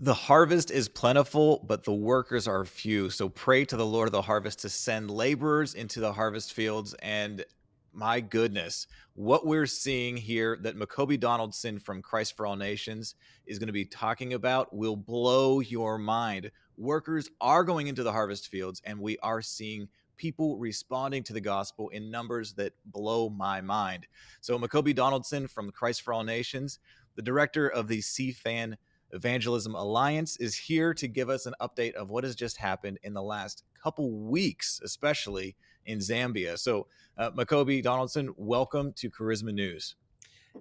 The harvest is plentiful, but the workers are few. So pray to the Lord of the harvest to send laborers into the harvest fields. And my goodness, what we're seeing here that Macoby Donaldson from Christ for All Nations is going to be talking about will blow your mind. Workers are going into the harvest fields, and we are seeing people responding to the gospel in numbers that blow my mind. So Macoby Donaldson from Christ for All Nations, the director of the CfaN Evangelism Alliance, is here to give us an update of what has just happened in the last couple weeks, especially in Zambia. So, Macoby Donaldson, welcome to Charisma News.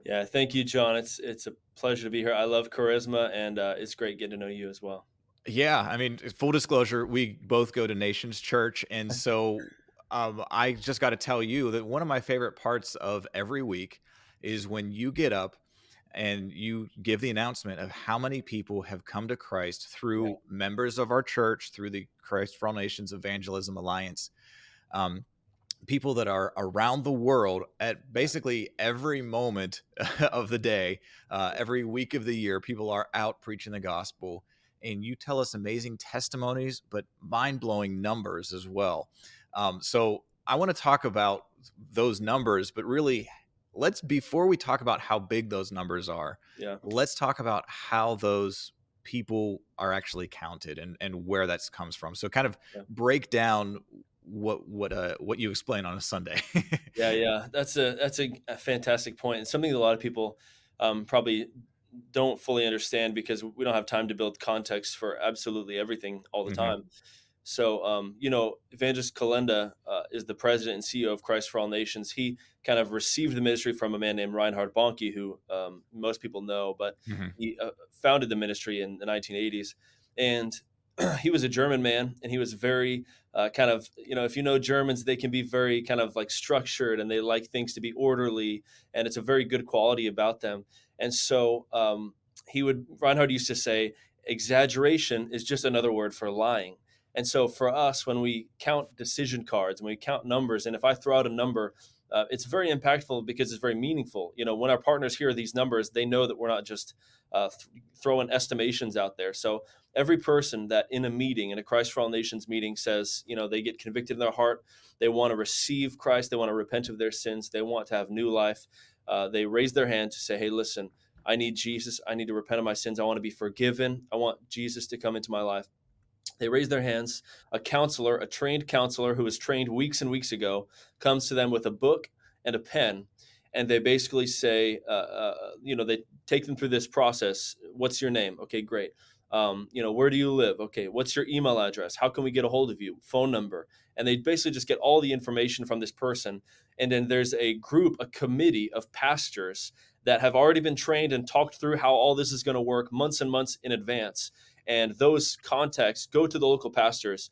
Yeah, thank you, John. It's a pleasure to be here. I love charisma, and it's great getting to know you as well. Yeah, I mean, full disclosure, we both go to Nations Church, and so I just got to tell you that one of my favorite parts of every week is when you get up and you give the announcement of how many people have come to Christ Yeah, through members of our church, through the Christ for All Nations Evangelism Alliance. Um, People that are around the world at yeah, basically every moment of the day, every week of the year, people are out preaching the gospel. And you tell us amazing testimonies, but mind blowing numbers as well. So I want to talk about those numbers, but really, before we talk about how big those numbers are, yeah, let's talk about how those people are actually counted and where that comes from. So kind of yeah, break down what you explain on a Sunday. yeah. That's a fantastic point, and something that a lot of people probably don't fully understand because we don't have time to build context for absolutely everything all the Mhm. time. So, Evangelist Kalenda is the president and CEO of Christ for All Nations. He kind of received the ministry from a man named Reinhard Bonnke, who most people know, but Mhm. he founded the ministry in the 1980s. And he was a German man, and he was very kind of, if you know Germans, they can be very kind of like structured and they like things to be orderly, and it's a very good quality about them. And so Reinhard used to say, exaggeration is just another word for lying. And so for us, when we count decision cards, when we count numbers, and if I throw out a number, it's very impactful because it's very meaningful. When our partners hear these numbers, they know that we're not just throwing estimations out there. So every person that in a meeting, in a Christ for All Nations meeting, says, they get convicted in their heart, they want to receive Christ, they want to repent of their sins, they want to have new life, they raise their hand to say, hey, listen, I need Jesus. I need to repent of my sins. I want to be forgiven. I want Jesus to come into my life. They raise their hands. A counselor, a trained counselor who was trained weeks and weeks ago, comes to them with a book and a pen, and they basically say, they take them through this process. What's your name? Okay, great. Where do you live? Okay, what's your email address? How can we get a hold of you? Phone number. And they basically just get all the information from this person. And then there's a group, a committee of pastors that have already been trained and talked through how all this is going to work months and months in advance, and those contacts go to the local pastors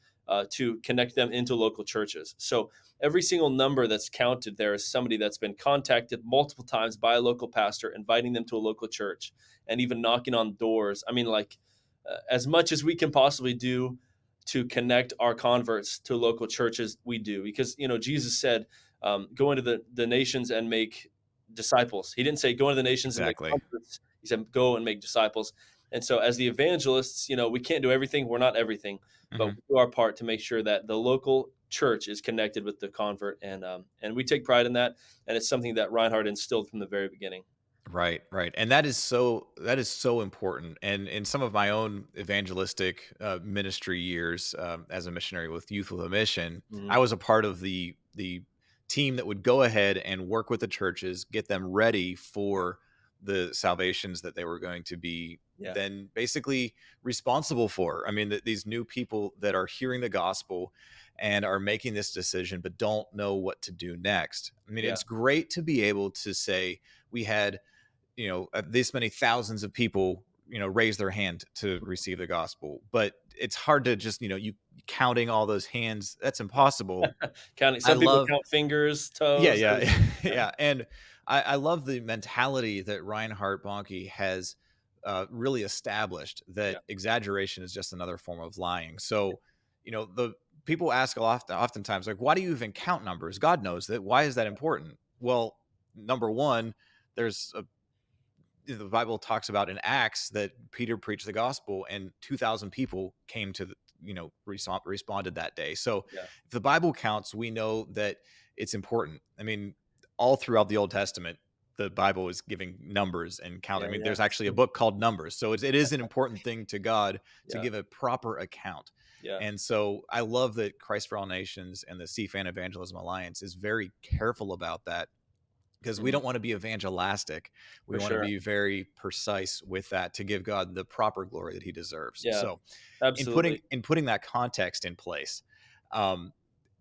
to connect them into local churches. So every single number that's counted there is somebody that's been contacted multiple times by a local pastor, inviting them to a local church, and even knocking on doors. I mean, like as much as we can possibly do to connect our converts to local churches, we do, because Jesus said, "Go into the nations and make disciples." He didn't say go into the nations and make Exactly. converts. He said go and make disciples. And so, as the evangelists, we can't do everything. We're not everything, but Mhm. we do our part to make sure that the local church is connected with the convert, and we take pride in that. And it's something that Reinhard instilled from the very beginning. Right, right, and that is so important, and in some of my own evangelistic, ministry years, as a missionary with Youth with a Mission, I Hmm. was a part of the team that would go ahead and work with the churches, get them ready for the salvations that they were going to be Yeah, then basically responsible for. I mean, these new people that are hearing the gospel and are making this decision, but don't know what to do next. I mean, yeah, it's great to be able to say, we had this many thousands of people raise their hand to receive the gospel, but it's hard to just you counting all those hands. That's impossible. counting. I Some people love count fingers, Yeah, toes. yeah. Yeah, and I love the mentality that Reinhard Bonnke has really established, Yeah, that exaggeration is just another form of lying. So the people ask a lot, oftentimes, like, why do you even count numbers? God knows that. Why is that important? Well, number one, there's the Bible talks about in Acts that Peter preached the gospel and 2,000 people came to the, responded that day. So Yeah. if the Bible counts, we know that it's important. I mean, all throughout the Old Testament, the Bible is giving numbers and counting. Yeah. I mean, Yeah. there's actually a book called Numbers. So it is an important thing to God to Yeah. give a proper account. Yeah. And so I love that Christ for All Nations and the CfaN Evangelism Alliance is very careful about that, because we Mhm. don't want to be evangelistic. We For want to sure. be very precise with that to give God the proper glory that he deserves. Yeah. So Absolutely. in putting that context in place, um,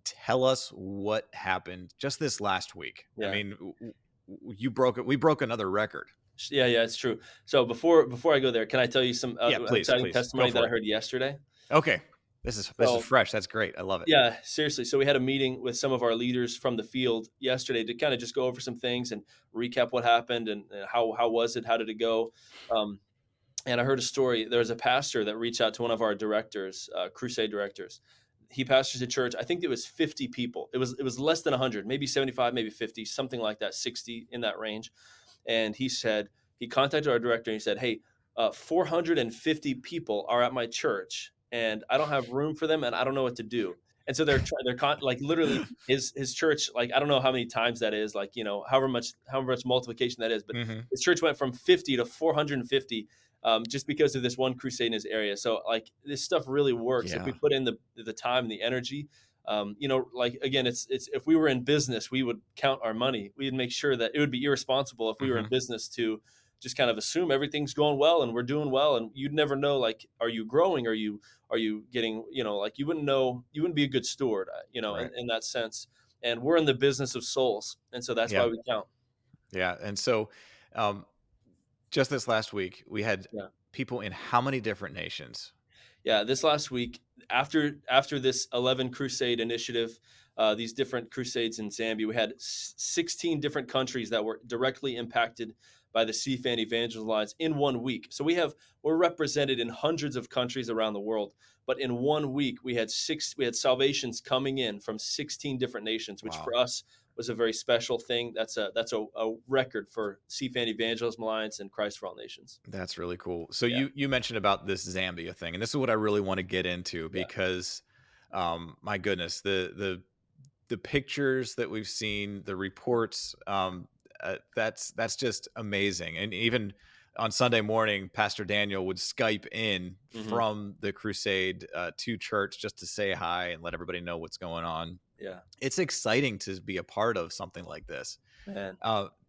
tell us what happened just this last week. I Yeah. mean, you broke it. We broke another record. Yeah. Yeah. It's true. So before I go there, can I tell you some Yeah, please, exciting please go testimony that for I it. heard yesterday? Okay. This is So fresh. That's great. I love it. yeah, seriously. So we had a meeting with some of our leaders from the field yesterday to kind of just go over some things and recap what happened and how was it, how did it go. Um, and I heard a story. There was a pastor that reached out to one of our directors, crusade directors. He pastors a church. I think it was 50 people. It was less than 100, maybe 75, maybe 50, something like that, 60 in that range. And he said he contacted our director and he said, "Hey, 450 people are at my church, and I don't have room for them, and I don't know what to do." And so like literally his church, like I don't know how many times that is, like however much multiplication that is, but Hmm. his church went from 50 to 450 just because of this one crusade in his area. So like this stuff really works if we Yeah. put in the time and the energy. Like again, it's if we were in business, we would count our money. We'd make sure that it would be irresponsible if we were in Hmm. business to just kind of assume everything's going well and we're doing well, and you'd never know, like, are you growing? Are you getting, like you wouldn't know, you wouldn't be a good steward, Right. in that sense. And we're in the business of souls, and so that's why Yeah. we count. Yeah. And so, um, just this last week, we had Yeah. people in how many different nations? Yeah, this last week, after this 11 crusade initiative, these different crusades in Zambia, we had 16 different countries that were directly impacted by the CFAN Evangelism Alliance in 1 week. So we're represented in hundreds of countries around the world, but in 1 week we had salvations coming in from 16 different nations, which Wow. for us was a very special thing. That's a record for CFAN Evangelism Alliance and Christ for All Nations. That's really cool. So Yeah, you mentioned about this Zambia thing, and this is what I really want to get into yeah, because, my goodness, the pictures that we've seen, the reports, that's just amazing. And even on Sunday morning, Pastor Daniel would Skype in hmm, from the crusade to church just to say hi and let everybody know what's going on. yeah, It's exciting to be a part of something like this. man.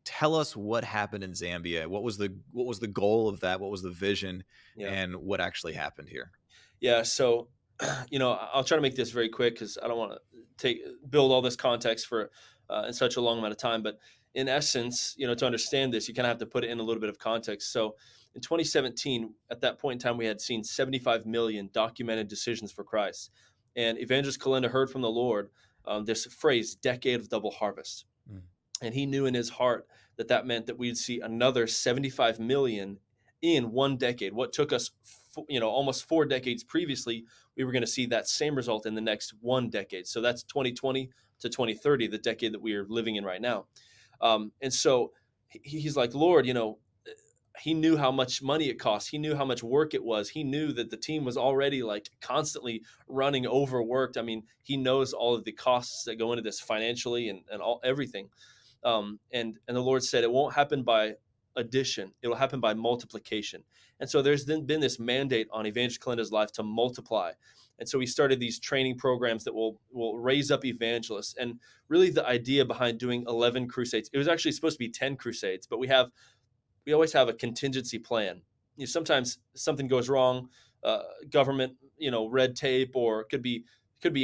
Tell us what happened in Zambia. What was the goal of that? What was the vision, Yeah. and what actually happened here? Yeah. So, I'll try to make this very quick because I don't want to take build all this context for in such a long amount of time. But in essence, to understand this, you kind of have to put it in a little bit of context. So, in 2017, at that point in time, we had seen 75 million documented decisions for Christ, and Evangelist Kalenda heard from the Lord this phrase, "decade of double harvest." Mm. And he knew in his heart that that meant that we'd see another 75 million in 1 decade. What took us, almost 4 decades previously, we were going to see that same result in the next 1 decade. So that's 2020 to 2030, the decade that we are living in right now. And so he's like, Lord, he knew how much money it cost. He knew how much work it was. He knew that the team was already like constantly running overworked. I mean, he knows all of the costs that go into this financially and all everything. And the Lord said, it won't happen by addition; it will happen by multiplication. And so there's then been this mandate on Evangelist Kalenda's life to multiply. And so we started these training programs that will raise up evangelists. And really, the idea behind doing 11 crusades, it was actually supposed to be 10 crusades, but we always have a contingency plan. Sometimes something goes wrong, government, red tape, or could be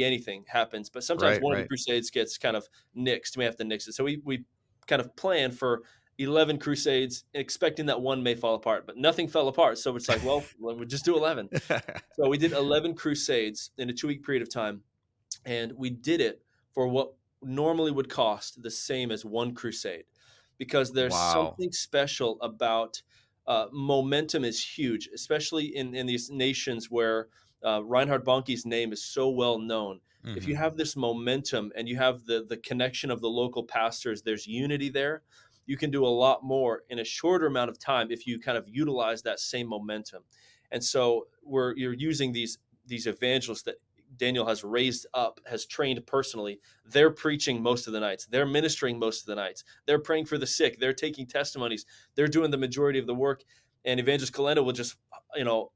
anything happens. But sometimes Right, one of the right. crusades gets kind of nixed. We have to nix it. So we kind of plan for 11 crusades, expecting that one may fall apart, but nothing fell apart. So it's like, well, we'll just do 11. So we did 11 crusades in a 2 week period of time, and we did it for what normally would cost the same as one crusade, because there's Wow. something special about momentum is huge, especially in these nations where Reinhard Bonnke's name is so well known. If you Hmm. have this momentum and you have the connection of the local pastors, there's unity there. you can do a lot more in a shorter amount of time if you kind of utilize that same momentum. And so you're using these evangelists that Daniel has raised up, has trained personally. They're preaching most of the nights. They're ministering most of the nights. They're praying for the sick. They're taking testimonies. They're doing the majority of the work. And Evangelist Kalenda will just, you know,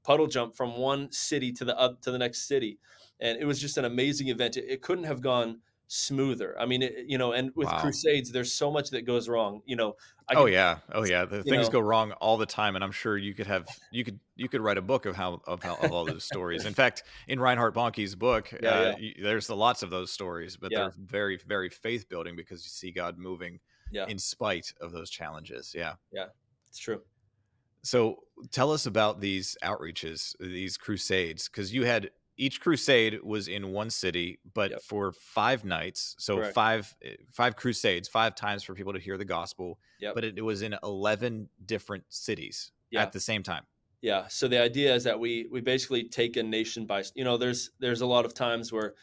puddle jump from one city to the up to the next city. And it was just an amazing event. It couldn't have gone smoother. I mean, and with Wow. Crusades, there's so much that goes wrong. I Oh could, yeah. Oh yeah. The you things know, go wrong all the time, and I'm sure you could write a book of all those stories. In fact, in Reinhard Bonnke's book, yeah, yeah, there's lots of those stories, but yeah, they're very very faith building because you see God moving yeah, in spite of those challenges. Yeah. yeah. It's true. So tell us about these outreaches, these crusades, because you had each crusade was in one city, but Yep. for 5 nights, so Correct. five crusades, 5 times for people to hear the gospel, Yep. but it was in 11 different cities Yeah. at the same time. Yeah. So the idea is that we basically take a nation by, there's a lot of times where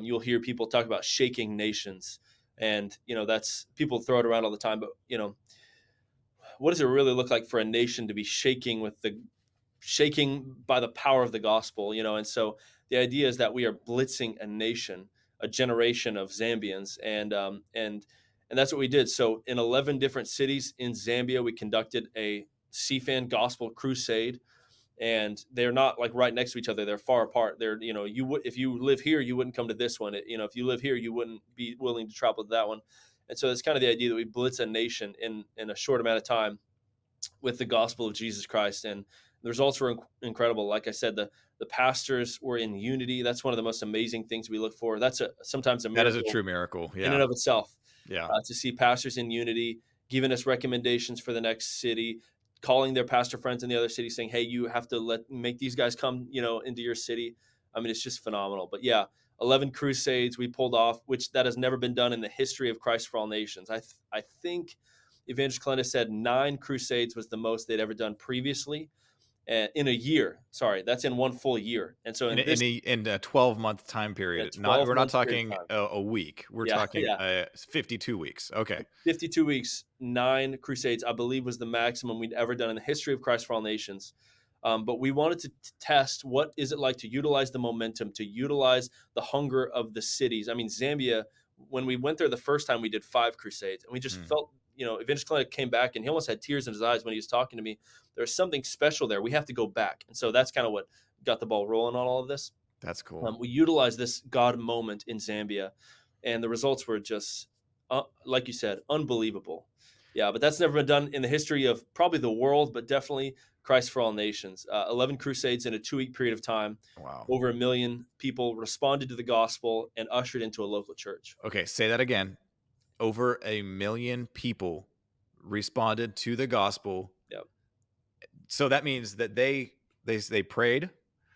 you'll hear people talk about shaking nations, and that's, people throw it around all the time, but what does it really look like for a nation to be shaking by the power of the gospel? And so the idea is that we are blitzing a nation, a generation of Zambians, and that's what we did. So in 11 different cities in Zambia, we conducted a CFAN gospel crusade, and they're not like right next to each other. They're far apart. They're, you would, if you live here, you wouldn't come to this one. If you live here, you wouldn't be willing to travel to that one. And so it's kind of the idea that we blitz a nation in a short amount of time with the gospel of Jesus Christ. And the results were incredible. Like I said, the pastors were in unity. That's one of the most amazing things we look for. That's sometimes a That is a miracle true miracle. in and Yeah. of itself, Yeah. to see pastors in unity, giving us recommendations for the next city, calling their pastor friends in the other city, saying, "Hey, you have to make these guys come, into your city." I mean, it's just phenomenal. But yeah, 11 crusades we pulled off, which that has never been done in the history of Christ for All Nations. I think Evangelist Clennis said 9 crusades was the most they'd ever done previously, in a year. Sorry, that's in one full year. And so In in a, in this, a, in a 12-month time in a period, not 12 we're not month period talking of time. a week. We're Yeah, talking yeah. 52 weeks. Okay. 52 weeks, 9 crusades, I believe, was the maximum we'd ever done in the history of Christ for All Nations. But we wanted to test, what is it like to utilize the momentum, to utilize the hunger of the cities. I mean, Zambia, when we went there the first time, we did 5 crusades, and we just Mm, felt, Evangelist Clinic came back and he almost had tears in his eyes when he was talking to me. There's something special there. We have to go back. And so that's kind of what got the ball rolling on all of this. that's cool. We utilized this God moment in Zambia, and the results were just, like you said, unbelievable. Yeah, but that's never been done in the history of probably the world, but definitely Christ for All Nations. 11 crusades in a 2 week period of time. Wow. Over 1 million people responded to the gospel and ushered into a local church. Okay, say that again. Over 1 million people responded to the gospel. Yep. So that means that they prayed,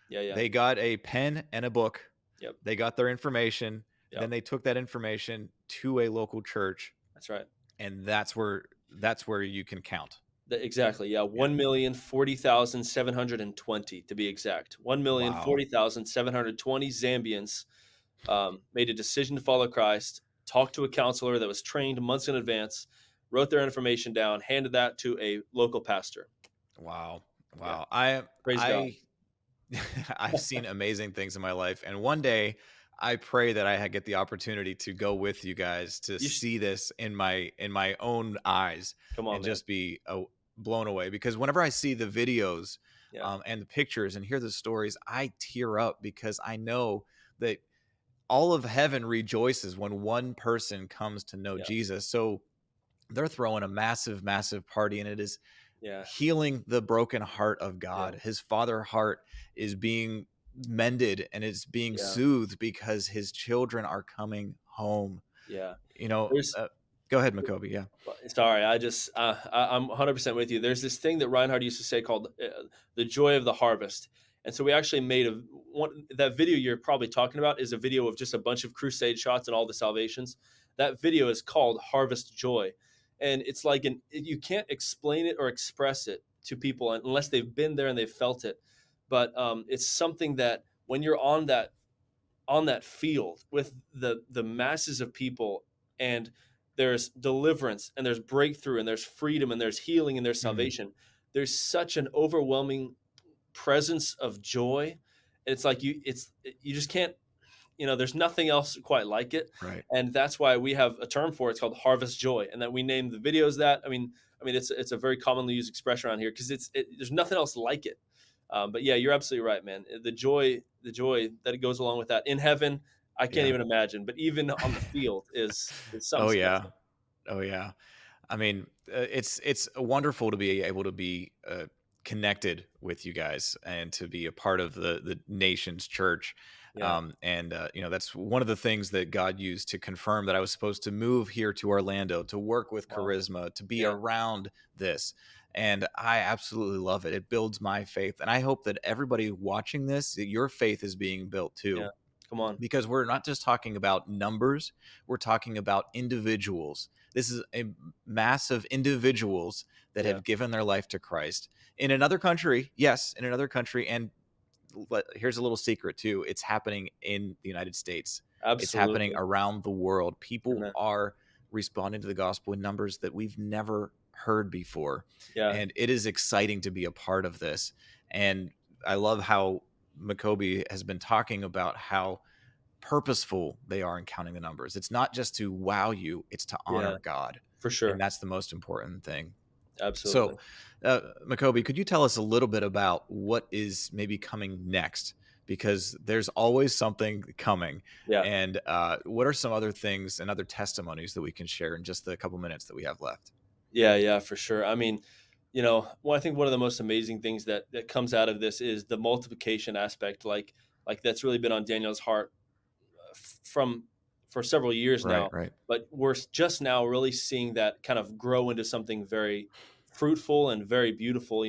Yeah. Yeah. they got a pen and a book, Yep. they got their information, then Yep. they took that information to a local church, That's right. and that's where you can count. Exactly. Yeah. Yeah. 1,040,720 to be exact. Wow. 1,040,720 Zambians made a decision to follow Christ, talked to a counselor that was trained months in advance, wrote their information down, handed that to a local pastor. Wow. Yeah. Wow. I Praise God. I I've seen amazing things in my life, and one day I pray that get the opportunity to go with you guys to You should, see this in my own eyes come on, and man. just be blown away. Because whenever I see the videos Yeah. and the pictures and hear the stories, I tear up because I know that all of heaven rejoices when one person comes to know Yeah. Jesus. So they're throwing a massive, massive party, and it is Yeah. healing the broken heart of Yeah. God. His father heart is being mended and it's being Yeah. soothed because his children are coming home. Yeah. You know, There's, go ahead, Macoby. Yeah. sorry, I'm 100% with you. There's this thing that Reinhard used to say called the joy of the harvest. And so we actually made that video you're probably talking about is a video of just a bunch of crusade shots and all the salvations. That video is called Harvest Joy. And it's like you can't explain it or express it to people unless they've been there and they've felt it. But it's something that when you're on that field with the masses of people, and there's deliverance and there's breakthrough and there's freedom and there's healing and there's Mhm. salvation. There's such an overwhelming presence of joy. It's like you just can't, there's nothing else quite like it. Right. And that's why we have a term for it. It's called harvest joy, and that we named the videos that. I mean, it's a very commonly used expression around here because there's nothing else like it. But yeah, you're absolutely right, man. The joy that it goes along with that in heaven, I can't Yeah. even imagine. But even on the field is something Oh, yeah. special. Oh, yeah. I mean, it's wonderful to be able to be connected with you guys and to be a part of the nation's church. Yeah. That's one of the things that God used to confirm that I was supposed to move here to Orlando to work with Wow. Charisma, to be Yeah. around this. And I absolutely love it. It builds my faith. And I hope that everybody watching this, that your faith is being built Yeah. too, Come on. because we're not just talking about numbers, we're talking about individuals. This is a mass of individuals that Yeah. have given their life to Christ in another country. Yes, in another country. And here's a little secret too. It's happening in the United States. It's happening Absolutely. around the world. People Amen. are responding to the gospel in numbers that we've never heard before. Yeah. And it is exciting to be a part of this. And I love how Macoby has been talking about how purposeful they are in counting the numbers. It's not just to wow you, it's to Yeah. honor God. For And sure. that's the most important thing. So, Absolutely. Macoby, could you tell us a little bit about what is maybe coming next? Because there's always something coming. Yeah. And what are some other things and other testimonies that we can share in just the couple minutes that we have left? Yeah, yeah, for sure. I mean, I think one of the most amazing things that comes out of this is the multiplication aspect. Like that's really been on Daniel's heart from for several years Right, now, right, but we're just now really seeing that kind of grow into something very fruitful and very beautiful.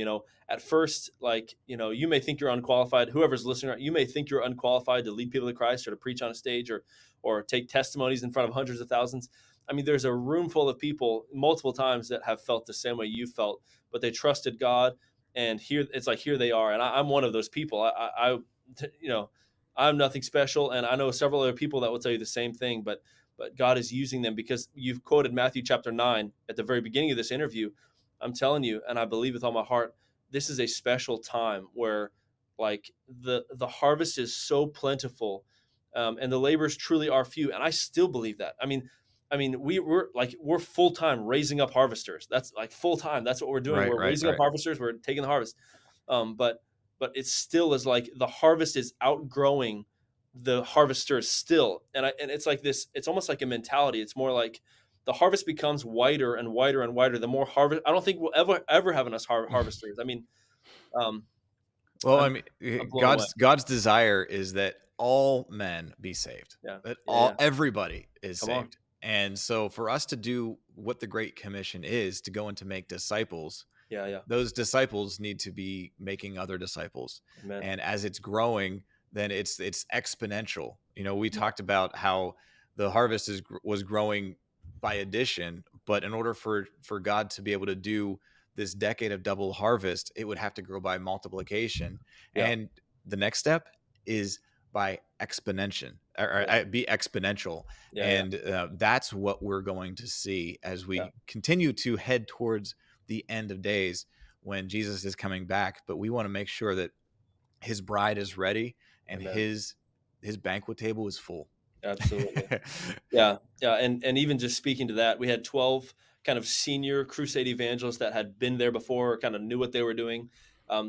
At first, like, you may think you're unqualified. Whoever's listening, you may think you're unqualified to lead people to Christ or to preach on a stage or take testimonies in front of hundreds of thousands. I mean, there's a room full of people multiple times that have felt the same way you felt, but they trusted God, and here it's like here they are, and I'm one of those people. You know, I'm nothing special, and I know several other people that will tell you the same thing. But God is using them because you've quoted Matthew chapter 9 at the very beginning of this interview. I'm telling you, and I believe with all my heart, this is a special time where like the harvest is so plentiful, and the laborers truly are few. And I still believe that. I mean, we're full time raising up harvesters. That's like full time. That's what we're doing. right, We're right, raising up right. harvesters. We're taking the harvest. But it still is like the harvest is outgrowing the harvesters still, and it's like this. It's almost like a mentality. It's more like the harvest becomes wider and wider and wider. The more harvest, I don't think we'll ever have enough harvesters. I mean, um, Well, I'm I mean, I'm blown away. God's desire is that all men be saved, Yeah, that yeah, yeah. everybody is Come on. saved. And so for us to do what the Great Commission is, to go and to make disciples, Yeah, yeah. those disciples need to be making other disciples. Amen. And as it's growing, then it's exponential. We Yeah, talked about how the harvest was growing by addition, but in order for God to be able to do this decade of double harvest, it would have to grow by multiplication. yeah, And the next step is by exponential, or yeah, be exponential. yeah, yeah, And that's what we're going to see as yeah. we continue to head towards the end of days when Jesus is coming back. But we want to make sure that his bride is ready and Amen. his banquet table is full. Absolutely. Yeah, yeah, and even just speaking to that, we had 12 kind of senior crusade evangelists that had been there before, kind of knew what they were doing.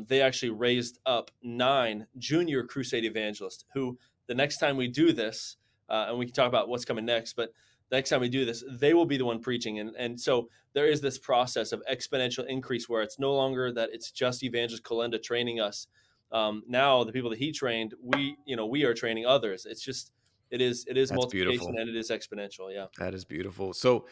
They actually raised up 9 junior crusade evangelists who, the next time we do this, and we can talk about what's coming next, but the next time we do this, they will be the one preaching. And so there is this process of exponential increase where it's no longer that it's just Evangelist Kalenda training us. Now the people that he trained, we are training others. It is That's multiplication beautiful. and it is exponential. Yeah. That is beautiful. So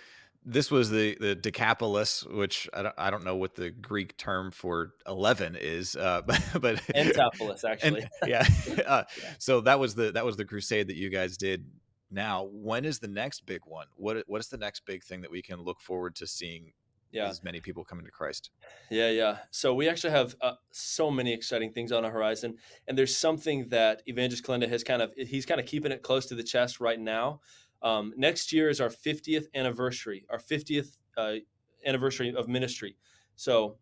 this was the decapolis, which I don't know what the Greek term for 11 is, but Antapolis, and actually. yeah, uh, Yeah. so that was the crusade that you guys did. Now, when is the next big one? What is the next big thing that we can look forward to seeing Yeah. as many people coming to Christ? Yeah. Yeah. So we actually have so many exciting things on the horizon. And there's something that Evangelist Kalenda he's kind of keeping it close to the chest right now. Next year is our 50th anniversary, our 50th anniversary of ministry. So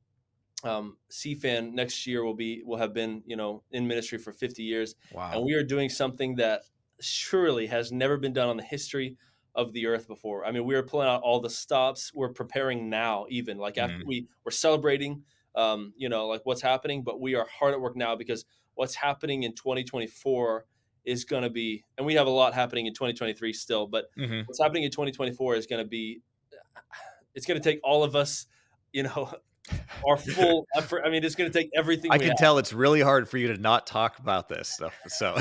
CFAN next year will have been, in ministry for 50 years, and Wow. we are doing something that surely has never been done on the history of the earth before. I mean, we are pulling out all the stops. We're preparing now, even like after Mm, we're celebrating, like what's happening, but we are hard at work now because what's happening in 2024 is going to be, and we have a lot happening in 2023 still, but mhm. what's happening in 2024 is going to be, it's going to take all of us, you know, our full effort. I mean, it's going to take everything I we can have. tell it's really hard for you to not talk about this stuff. So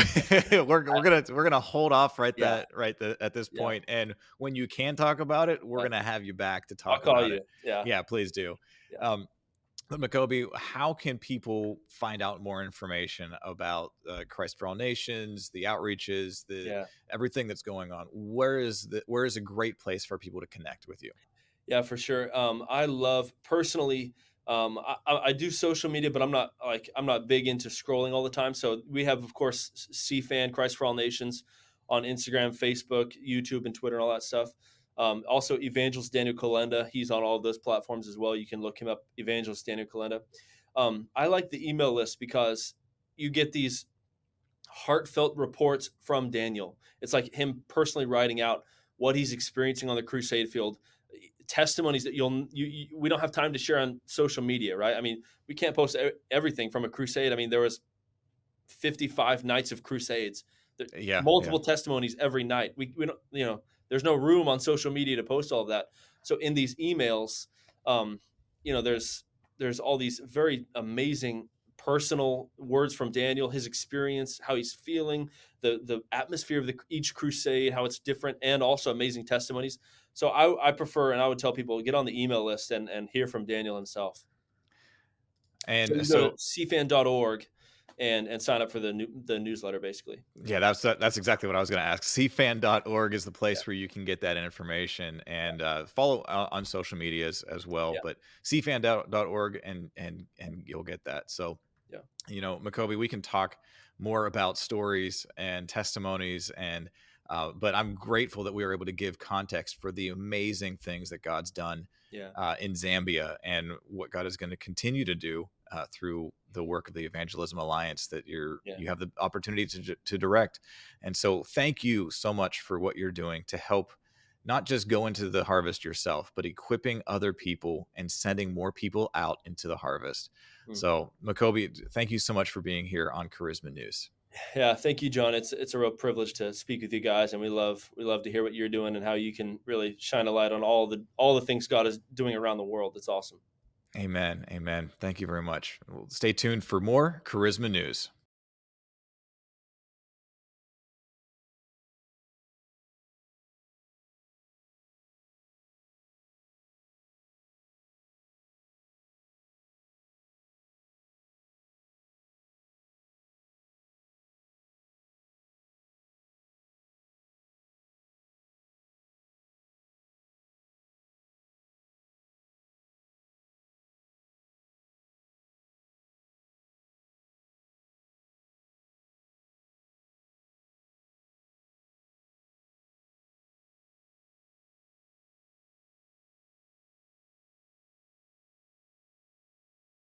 we're gonna hold off Yeah, at this yeah. point. And when you can talk about it, we're Yeah. gonna have you back to I'll talk call about it. you. Yeah, Yeah, please do. yeah, Um, but Macoby, how can people find out more information about Christ for All Nations, the outreaches, the yeah. everything that's going on? Where is a great place for people to connect with you? Yeah, for sure. I love personally. I do social media, but I'm not big into scrolling all the time. So we have, of course, CFAN Christ for All Nations on Instagram, Facebook, YouTube, and Twitter, and all that stuff. Also, Evangelist Daniel Kalenda. He's on all of those platforms as well. You can look him up, Evangelist Daniel Kalenda. I like the email list because you get these heartfelt reports from Daniel. It's like him personally writing out what he's experiencing on the crusade field, testimonies that we don't have time to share on social media, right? I mean, we can't post everything from a crusade. I mean, there was 55 nights of crusades, Yeah, yeah. multiple testimonies every night. We don't, there's no room on social media to post all of that. So in these emails, um, there's all these very amazing personal words from Daniel, his experience, how he's feeling, the atmosphere of each crusade, how it's different, and also amazing testimonies. So I prefer, and I would tell people, get on the email list and hear from Daniel himself. So And you go to so cfan.org and sign up for the newsletter, basically. yeah, that's exactly what I was going to ask. CFAN.org is the Yeah, place where you can get that information yeah, and follow on social medias as well. yeah, But CFAN.org and you'll get that. So yeah, Macoby, we can talk more about stories and testimonies but I'm grateful that we were able to give context for the amazing things that God's done yeah, in Zambia and what God is going to continue to do through the work of the Evangelism Alliance that yeah, you have the opportunity to direct. And so, thank you so much for what you're doing to help not just go into the harvest yourself, but equipping other people and sending more people out into the harvest. mm. So, Macoby, thank you so much for being here on Charisma News. Yeah. Thank you, John. It's a real privilege to speak with you guys, and we love to hear what you're doing and how you can really shine a light on all the things God is doing around the world. It's awesome. Amen. Amen. Thank you very much. Well, stay tuned for more Charisma News.